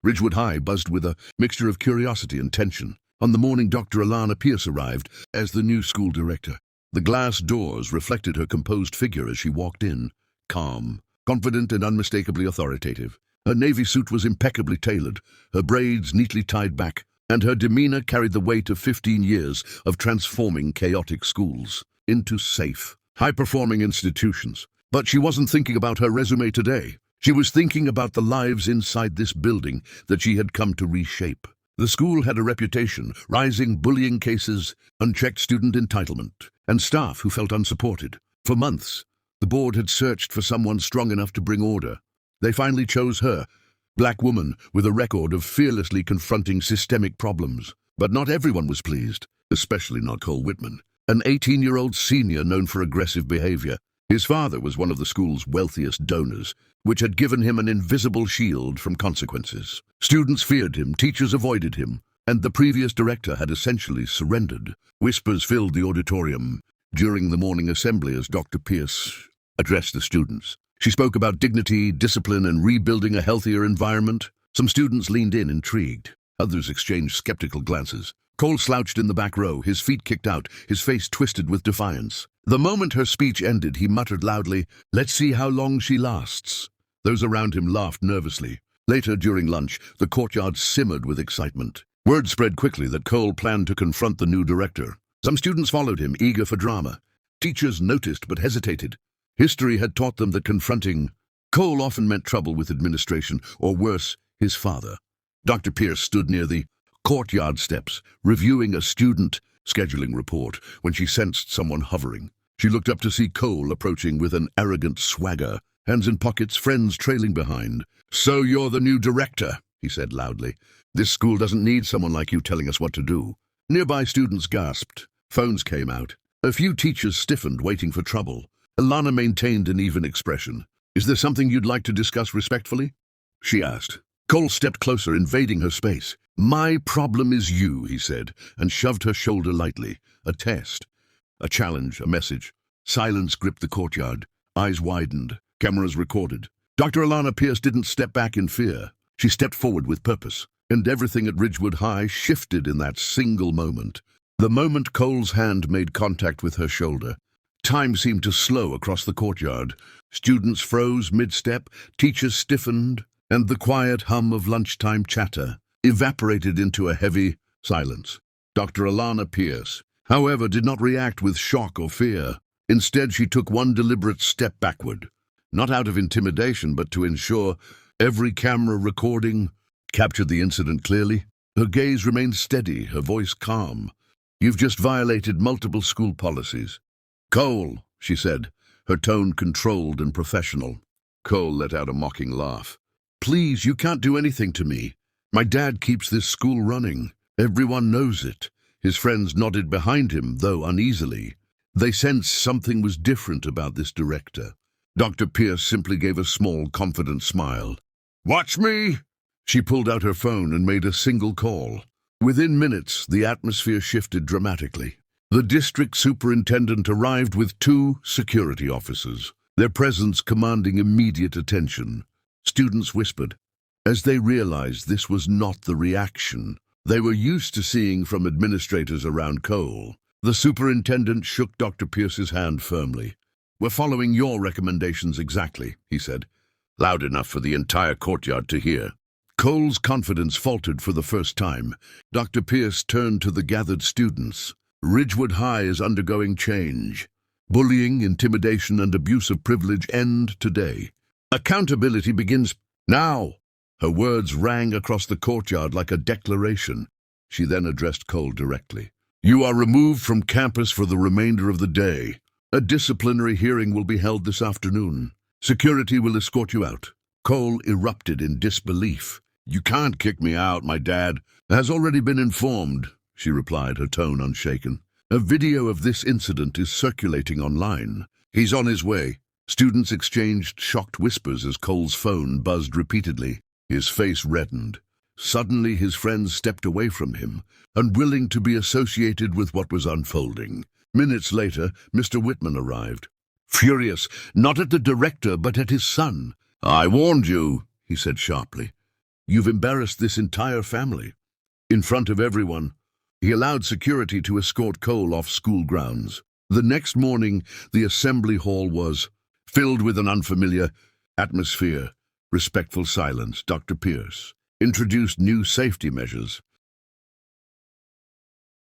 Ridgewood High buzzed with a mixture of curiosity and tension. On the morning Dr. Alana Pierce arrived as the new school director, the glass doors reflected her composed figure as she walked in, calm, confident and unmistakably authoritative. Her navy suit was impeccably tailored, her braids neatly tied back, and her demeanor carried the weight of 15 years of transforming chaotic schools into safe, high-performing institutions. But she wasn't thinking about her resume today. She was thinking about the lives inside this building that she had come to reshape. The school had a reputation, rising bullying cases, unchecked student entitlement, and staff who felt unsupported. For months, the board had searched for someone strong enough to bring order. They finally chose her, black woman with a record of fearlessly confronting systemic problems. But not everyone was pleased, especially not Cole Whitman, an 18-year-old senior known for aggressive behavior. His father was one of the school's wealthiest donors, which had given him an invisible shield from consequences. Students feared him, teachers avoided him, and the previous director had essentially surrendered. Whispers filled the auditorium during the morning assembly as Dr. Pierce addressed the students. She spoke about dignity, discipline, and rebuilding a healthier environment. Some students leaned in, intrigued. Others exchanged skeptical glances. Cole slouched in the back row, his feet kicked out, his face twisted with defiance. The moment her speech ended, he muttered loudly, "Let's see how long she lasts." Those around him laughed nervously. Later, during lunch, the courtyard simmered with excitement. Word spread quickly that Cole planned to confront the new director. Some students followed him, eager for drama. Teachers noticed but hesitated. History had taught them that confronting Cole often meant trouble with administration, or worse, his father. Dr. Pierce stood near the courtyard steps, reviewing a student scheduling report when she sensed someone hovering. She looked up to see Cole approaching with an arrogant swagger, hands in pockets, friends trailing behind. "So you're the new director," he said loudly. "This school doesn't need someone like you telling us what to do." Nearby students gasped. Phones came out. A few teachers stiffened, waiting for trouble. Alana maintained an even expression. "Is there something you'd like to discuss respectfully?" she asked. Cole stepped closer, invading her space. "My problem is you," he said, and shoved her shoulder lightly. A test. A challenge, a message. Silence gripped the courtyard. Eyes widened. Cameras recorded. Dr. Alana Pierce didn't step back in fear. She stepped forward with purpose, and everything at Ridgewood High shifted in that single moment. The moment Cole's hand made contact with her shoulder, time seemed to slow across the courtyard. Students froze mid-step, teachers stiffened, and the quiet hum of lunchtime chatter evaporated into a heavy silence. Dr. Alana Pierce, however, did not react with shock or fear. Instead, she took one deliberate step backward, not out of intimidation, but to ensure every camera recording captured the incident clearly. Her gaze remained steady, her voice calm. "You've just violated multiple school policies." "Cole," she said, her tone controlled and professional. Cole let out a mocking laugh. "Please, you can't do anything to me. My dad keeps this school running. Everyone knows it." His friends nodded behind him, though uneasily. They sensed something was different about this director. Dr. Pierce simply gave a small, confident smile. "Watch me!" She pulled out her phone and made a single call. Within minutes, the atmosphere shifted dramatically. The district superintendent arrived with 2 security officers, their presence commanding immediate attention. Students whispered, as they realized this was not the reaction they were used to seeing from administrators around Cole. The superintendent shook Dr. Pierce's hand firmly. "We're following your recommendations exactly," he said, loud enough for the entire courtyard to hear. Cole's confidence faltered for the first time. Dr. Pierce turned to the gathered students. "Ridgewood High is undergoing change. Bullying, intimidation, and abuse of privilege end today. Accountability begins now." Her words rang across the courtyard like a declaration. She then addressed Cole directly. "You are removed from campus for the remainder of the day. A disciplinary hearing will be held this afternoon. Security will escort you out." Cole erupted in disbelief. "You can't kick me out, my dad has already been informed," she replied, her tone unshaken. "A video of this incident is circulating online. He's on his way." Students exchanged shocked whispers as Cole's phone buzzed repeatedly. His face reddened. Suddenly his friends stepped away from him, unwilling to be associated with what was unfolding. Minutes later, Mr. Whitman arrived. Furious, not at the director but at his son. "I warned you," he said sharply. You've embarrassed this entire family. In front of everyone, he allowed security to escort Cole off school grounds. The next morning, the assembly hall was filled with an unfamiliar atmosphere. Respectful silence. Dr. Pierce introduced new safety measures.